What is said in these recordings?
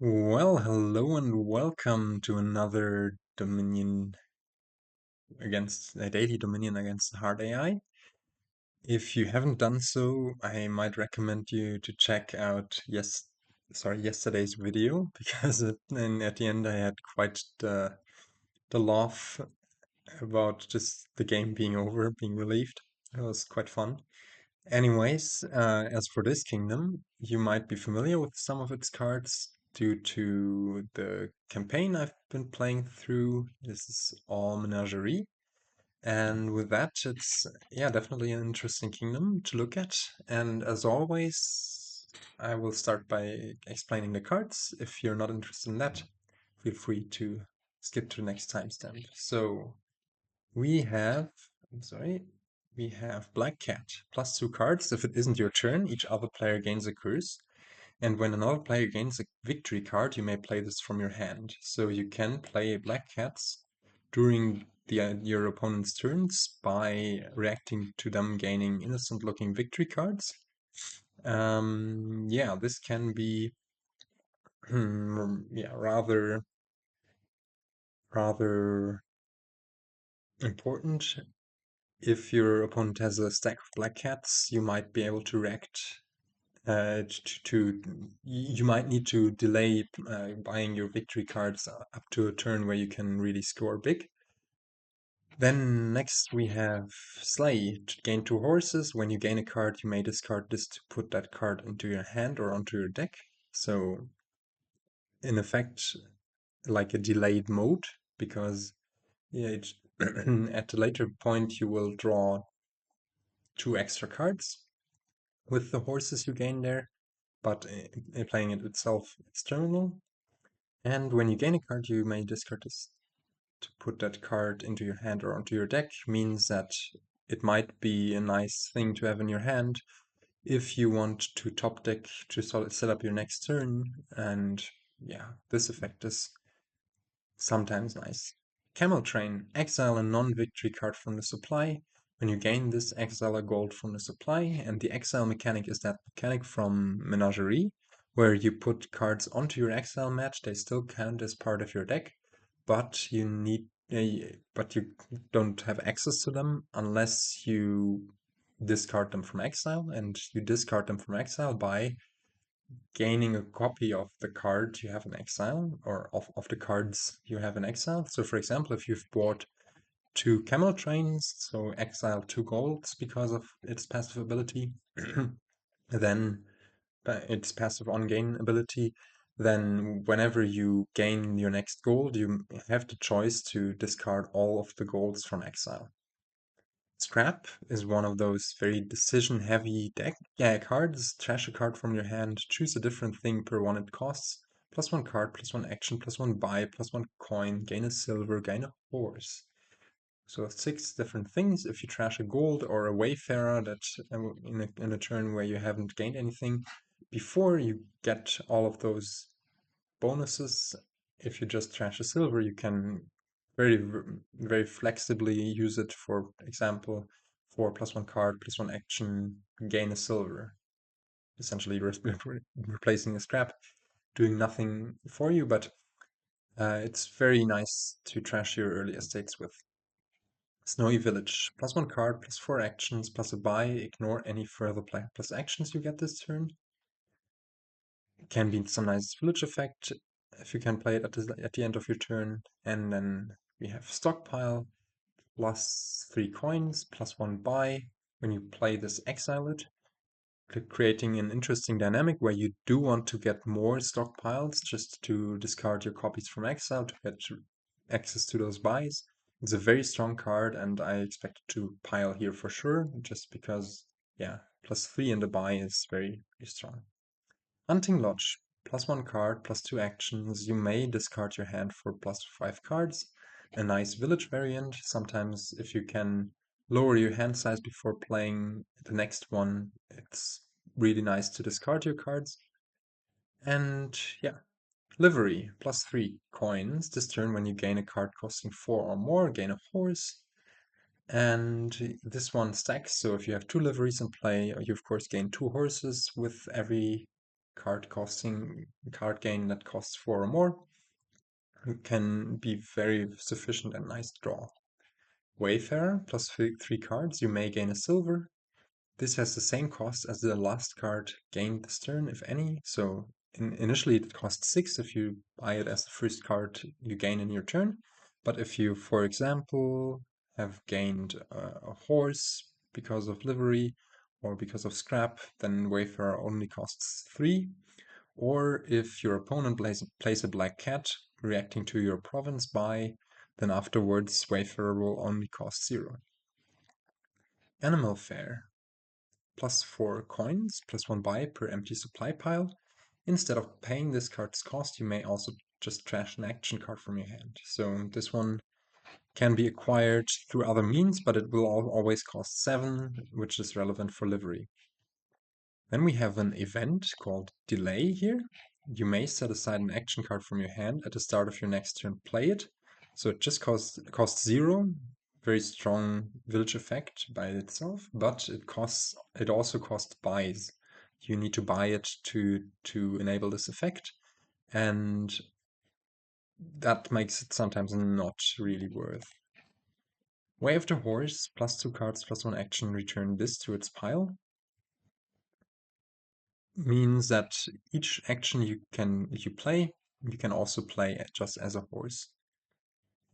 Well, hello and welcome to another Dominion against a daily Dominion against the hard AI. If you haven't done so, I might recommend you to check out yesterday's video because at the end I had quite the laugh about just the game being over, being relieved. It was quite fun. Anyways, as for this kingdom, you might be familiar with some of its cards due to the campaign I've been playing through. This is all Menagerie. And with that, it's, yeah, definitely an interesting kingdom to look at. And as always, I will start by explaining the cards. If you're not interested in that, feel free to skip to the next timestamp. So we have, I'm sorry, we have Black Cat. +2 cards. If it isn't your turn, each other player gains a curse. And when another player gains a victory card, you may play this from your hand. So you can play Black Cats during your opponent's turns by reacting to them gaining innocent-looking victory cards. Yeah, this can be yeah, rather important. If your opponent has a stack of black cats, you might be able to react you might need to delay buying your victory cards up to a turn where you can really score big. Then next we have Sleigh. To gain 2 horses. When you gain a card, you may discard this to put that card into your hand or onto your deck. So in effect, like a delayed mode, because yeah, at a later point you will draw 2 extra cards with the horses you gain there, but playing it itself, it's terminal. And when you gain a card, you may discard this to put that card into your hand or onto your deck. Means that it might be a nice thing to have in your hand if you want to top deck to set up your next turn. And yeah, this effect is sometimes nice. Camel Train. Exile a non-victory card from the supply. When you gain this, exile a gold from the supply. And the exile mechanic is that mechanic from Menagerie, where you put cards onto your exile mat. They still count as part of your deck, but but you don't have access to them unless you discard them from exile. And you discard them from exile by gaining a copy of the card you have in exile, or of the cards you have in exile. So for example, if you've bought 2 Camel Trains, so exile 2 golds because of its passive ability, then its passive on-gain ability, then whenever you gain your next gold, you have the choice to discard all of the golds from exile. Scrap is one of those very decision-heavy cards. Trash a card from your hand, choose a different thing per one it costs. +1 card, +1 action, +1 buy, +1 coin, gain a silver, gain a horse. So 6 different things. If you trash a gold or a Wayfarer that in a turn where you haven't gained anything, before you get all of those bonuses, if you just trash a silver, you can very flexibly use it. For example, for +1 card, +1 action, gain a silver, essentially replacing a scrap, doing nothing for you, but it's very nice to trash your early estates with. Snowy Village, +1 card, +4 actions, plus a buy, ignore any further play plus actions you get this turn. Can be some nice village effect if you can play it at the end of your turn. And then we have Stockpile, +3 coins, +1 buy. When you play this, exile it, creating an interesting dynamic where you do want to get more stockpiles just to discard your copies from exile to get access to those buys. It's a very strong card, and I expect it to pile here for sure, just because, yeah, +3 in the buy is very, very strong. Hunting Lodge, +1 card, +2 actions. You may discard your hand for +5 cards. A nice village variant. Sometimes if you can lower your hand size before playing the next one, it's really nice to discard your cards. And yeah, Livery, +3 coins. This turn when you gain a card costing 4 or more, gain a horse. And this one stacks, so if you have 2 liveries in play, you of course gain 2 horses with every card gain that costs 4 or more, can be very sufficient and nice draw. Wayfarer, plus 3 cards, you may gain a silver. This has the same cost as the last card gained this turn, if any. So initially it costs 6 if you buy it as the first card you gain in your turn. But if you, for example, have gained a horse because of livery or because of scrap, then Wayfarer only costs 3. Or if your opponent plays a black cat reacting to your province buy, then afterwards Wayfarer will only cost 0. Animal Fair. Plus 4 coins, plus 1 buy per empty supply pile. Instead of paying this card's cost, you may also just trash an action card from your hand. So this one can be acquired through other means, but it will always cost 7, which is relevant for livery. Then we have an event called Delay here. You may set aside an action card from your hand at the start of your next turn, play it. So it just costs 0, very strong village effect by itself, but it also costs buys. You need to buy it to enable this effect, and that makes it sometimes not really worth. Way of the Horse, plus 2 cards, plus 1 action, return this to its pile. Means that each action you play, you can also play just as a horse.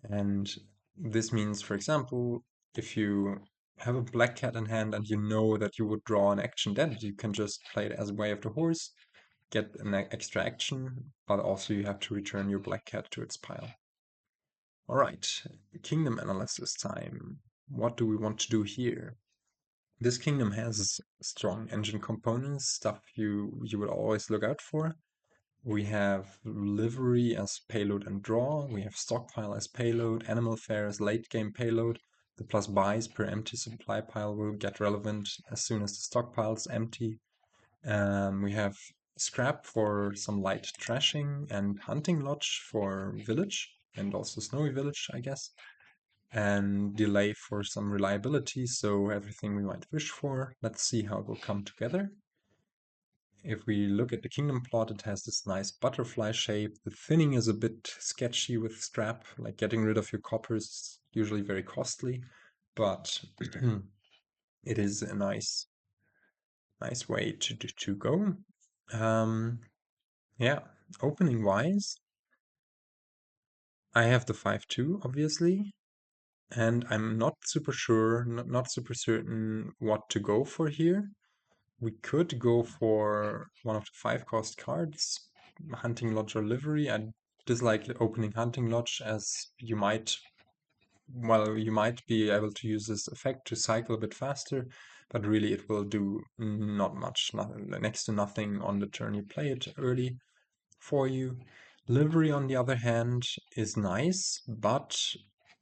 And this means, for example, if you have a black cat in hand and you know that you would draw an action dead, you can just play it as a way of the horse, get an extra action, but also you have to return your black cat to its pile. Alright, kingdom analysis time. What do we want to do here? This kingdom has strong engine components, stuff you would always look out for. We have Livery as payload and draw. We have Stockpile as payload, Animal Fair as late game payload. The plus buys per empty supply pile will get relevant as soon as the stockpile is empty. We have Scrap for some light trashing and Hunting Lodge for village and also Snowy Village, I guess. And Delay for some reliability, so everything we might wish for. Let's see how it will come together. If we look at the kingdom plot, it has this nice butterfly shape. The thinning is a bit sketchy with Scrap, like getting rid of your coppers is usually very costly, but it is a nice way to go. Yeah, opening wise, I have the 5-2, obviously. And I'm not super sure, not super certain what to go for here. We could go for one of the 5-cost cards, Hunting Lodge or Livery. I dislike opening Hunting Lodge as you might be able to use this effect to cycle a bit faster, but really it will do not much, next to nothing on the turn you play it early for you. Livery, on the other hand, is nice, but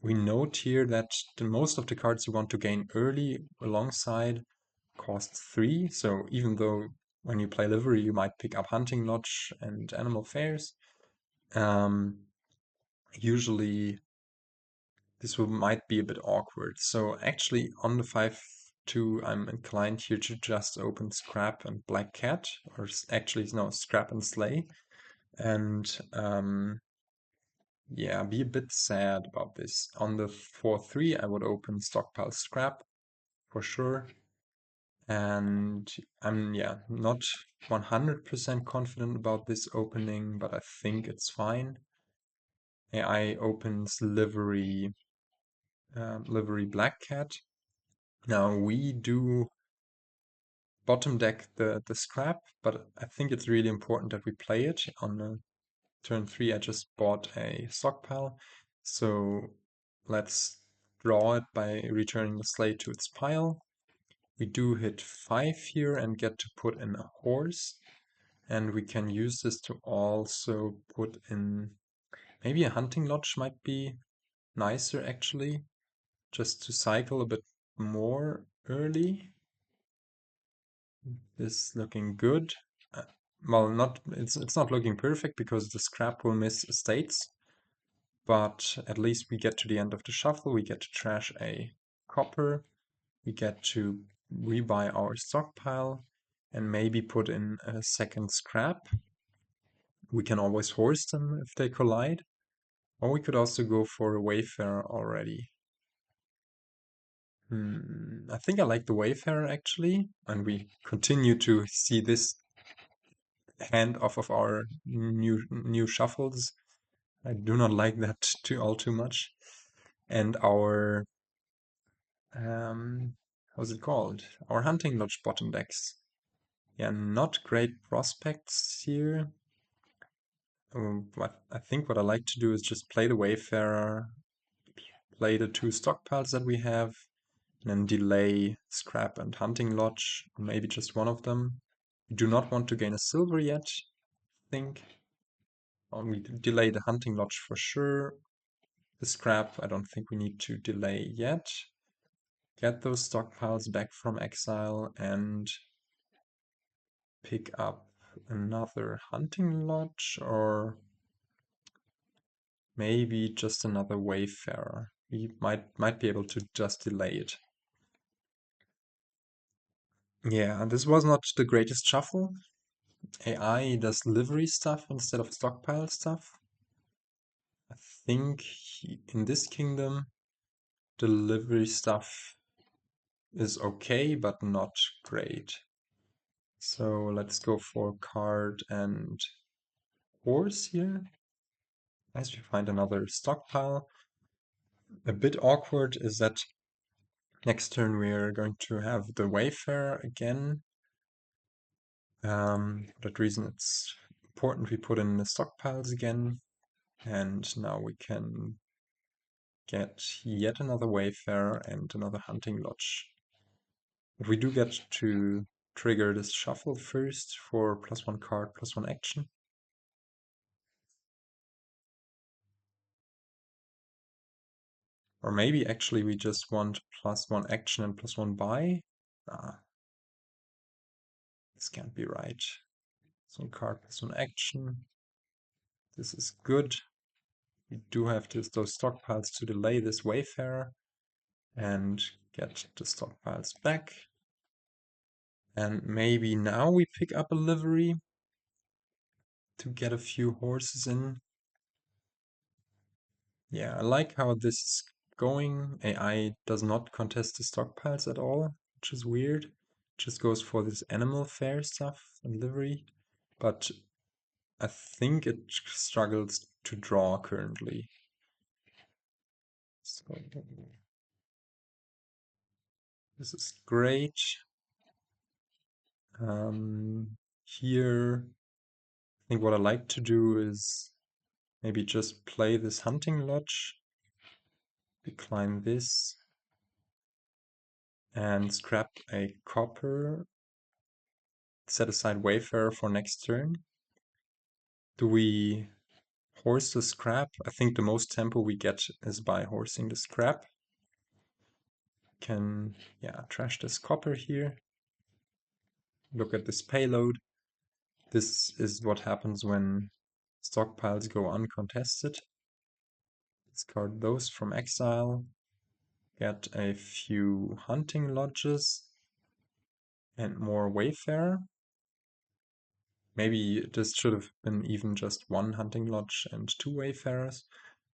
we note here that most of the cards you want to gain early alongside cost 3. So even though when you play Livery you might pick up Hunting Lodge and Animal Fairs, usually this might be a bit awkward. So actually on the 5-2 I'm inclined here to just open Scrap and Black Cat, or actually no, Scrap and Sleigh. And yeah, be a bit sad about this. On the 4-3, I would open Stockpile Scrap for sure. And I'm not 100% confident about this opening, but I think it's fine. AI opens Livery Black Cat. Now we do bottom deck the Scrap, but I think it's really important that we play it. On the turn 3, I just bought a Stockpile, so let's draw it by returning the Sleigh to its pile. We do hit 5 here and get to put in a horse, and we can use this to also put in maybe a Hunting Lodge might be nicer actually, just to cycle a bit more early. This is looking good. Well, it's not looking perfect because the Scrap will miss estates, but at least we get to the end of the shuffle, we get to trash a copper, we get to rebuy our stockpile, and maybe put in a second scrap. We can always horse them if they collide. Or we could also go for a Wayfarer already. I think I like the Wayfarer actually, and we continue to see this hand off of our new shuffles. I do not like that too much. And our how's it called? Our hunting lodge bottom decks. Yeah, not great prospects here. But I think what I like to do is just play the Wayfarer, play the two stockpiles that we have, and then delay Scrap and Hunting Lodge, maybe just one of them. We do not want to gain a silver yet, I think. We delay the Hunting Lodge for sure. The Scrap, I don't think we need to delay yet. Get those stockpiles back from exile and pick up another Hunting Lodge, or maybe just another Wayfarer. We might be able to just delay it. Yeah, this was not the greatest shuffle. AI does livery stuff instead of stockpile stuff. I think in this kingdom, the livery stuff is okay, but not great. So let's go for card and horse here. As we find another stockpile. A bit awkward is that next turn we're going to have the Wayfarer again. For that reason it's important we put in the stockpiles again. And now we can get yet another Wayfarer and another Hunting Lodge. But we do get to trigger this shuffle first for +1 card, +1 action. Or maybe actually we just want +1 action and +1 buy. This can't be right. +1 card, +1 action. This is good. We do have those stockpiles to delay this Wayfarer and get the stockpiles back. And maybe now we pick up a livery to get a few horses in. Yeah, I like how this is going. AI does not contest the stockpiles at all, which is weird. It just goes for this animal fair stuff and livery. But I think it struggles to draw currently. So this is great. Here, I think what I like to do is maybe just play this hunting lodge, decline this, and scrap a copper, set aside Wayfarer for next turn. Do we horse the scrap? I think the most tempo we get is by horsing the scrap. Can, yeah, trash this copper here. Look at this payload. This is what happens when stockpiles go uncontested. Discard those from exile. Get a few hunting lodges and more Wayfarer. Maybe this should have been even just one hunting lodge and 2 Wayfarers,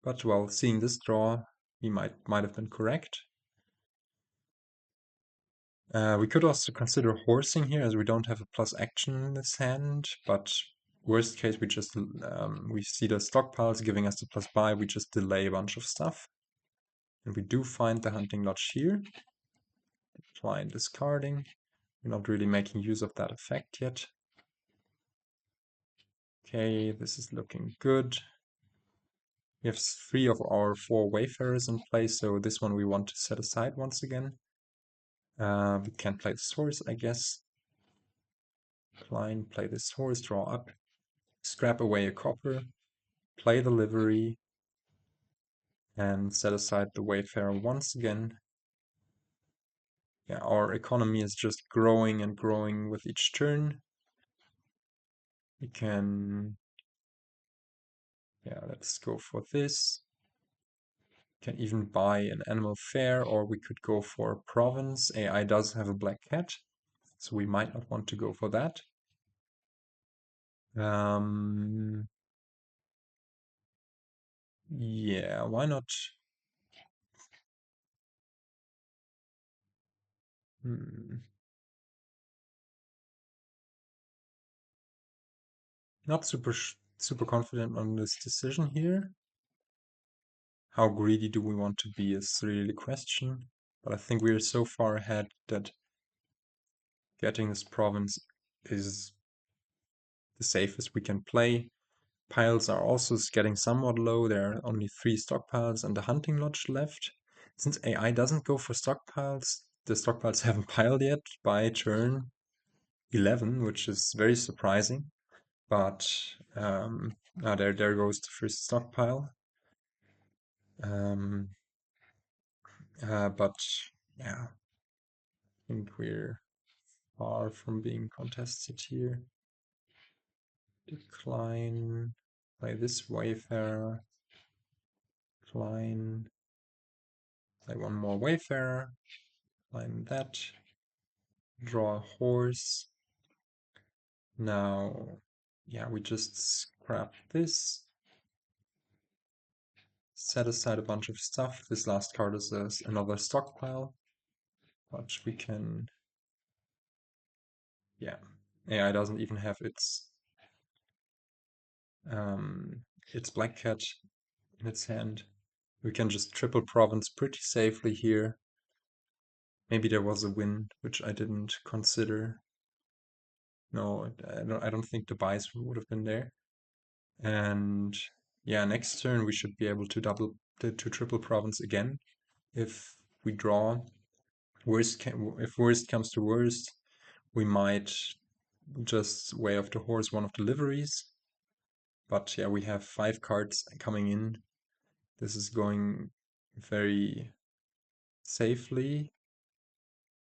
but well, seeing this draw, we might have been correct. We could also consider horsing here, as we don't have a plus action in this hand, but worst case, we just we see the stockpiles giving us the plus buy, we just delay a bunch of stuff. And we do find the hunting lodge here. Apply discarding. We're not really making use of that effect yet. Okay, this is looking good. We have 3 of our 4 Wayfarers in play, so this one we want to set aside once again. We can play this horse, I guess. Decline, play this horse, draw up, scrap away a copper, play the livery, and set aside the Wayfarer once again. Yeah, our economy is just growing and growing with each turn. We can, yeah, let's go for this. Can even buy an animal fair, or we could go for a province. AI does have a black cat. so we might not want to go for that. Yeah, why not? Not super confident on this decision here. How greedy do we want to be is really the question. But I think we are so far ahead that getting this province is the safest we can play. Piles are also getting somewhat low. There are only 3 stockpiles and a hunting lodge left. Since AI doesn't go for stockpiles, the stockpiles haven't piled yet by turn 11, which is very surprising. But there goes the first stockpile. But yeah, I think we're far from being contested here. Decline, play this Wayfarer, decline, play one more Wayfarer, decline that, draw a horse. Now, yeah, we just scrap this, set aside a bunch of stuff. This last card is another stockpile, but we can, yeah, AI doesn't even have its Black Cat in its hand. We can just triple province pretty safely here. Maybe there was a win, which I didn't consider. No, I don't think the buys would have been there. And yeah, next turn we should be able to triple province again if we draw. If worst comes to worst, we might just way off the horse one of the liveries. But yeah, we have 5 cards coming in. This is going very safely.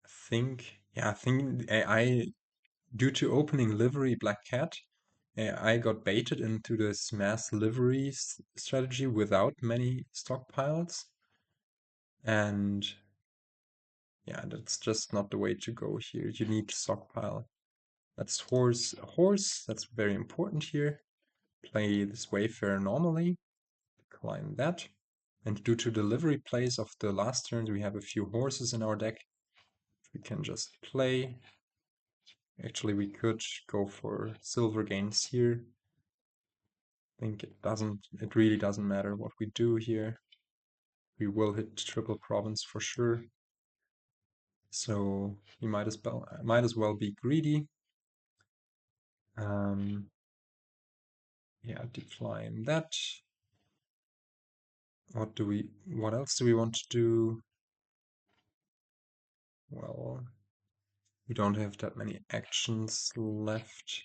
I think AI, due to opening livery Black Cat, I got baited into this mass livery strategy without many stockpiles. And yeah, that's just not the way to go here. You need stockpile. That's horse, that's very important here. Play this Wayfarer normally, decline that. And due to the livery plays of the last turns, we have a few horses in our deck. We can just play. Actually, we could go for silver gains here. I think it really doesn't matter what we do here. We will hit triple province for sure. So we might as well be greedy. Yeah, decline that. What else do we want to do? Well, we don't have that many actions left.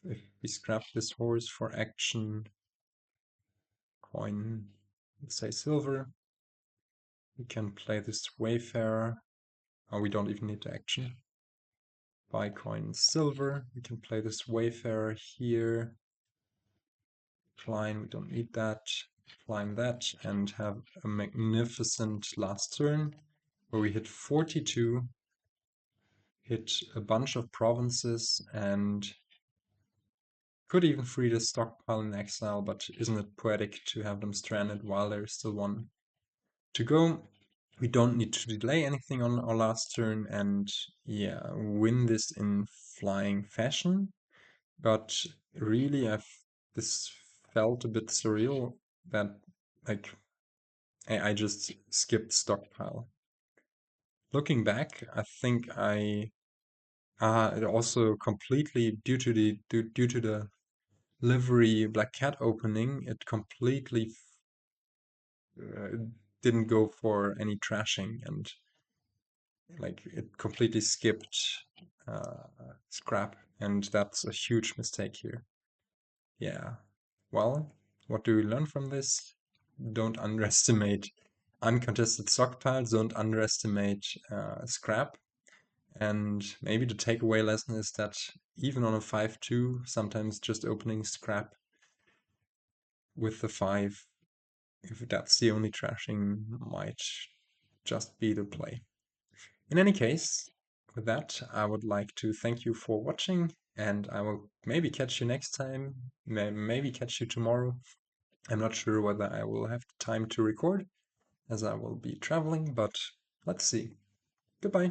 If we scrap this horse for action, coin, let's say silver, we can play this Wayfarer. Oh, we don't even need the action. Buy coin silver, we can play this Wayfarer here. Decline, we don't need that. Decline that, and have a magnificent last turn where we hit 42, hit a bunch of provinces, and could even free the stockpile in exile, but isn't it poetic to have them stranded while there's still one to go? We don't need to delay anything on our last turn, and yeah, win this in flying fashion. But really, this felt a bit surreal that like I just skipped stockpile. Looking back, I think it also completely due to the livery Black Cat opening, it completely uh, didn't go for any trashing, and like it completely skipped uh, scrap, and that's a huge mistake here. Yeah. Well, what do we learn from this? Don't underestimate uncontested stockpiles, don't underestimate scrap. And maybe the takeaway lesson is that even on a 5-2, sometimes just opening scrap with the 5, if that's the only trashing, might just be the play. In any case, with that, I would like to thank you for watching, and I will maybe catch you next time, maybe catch you tomorrow. I'm not sure whether I will have the time to record, as I will be traveling, but let's see. Goodbye.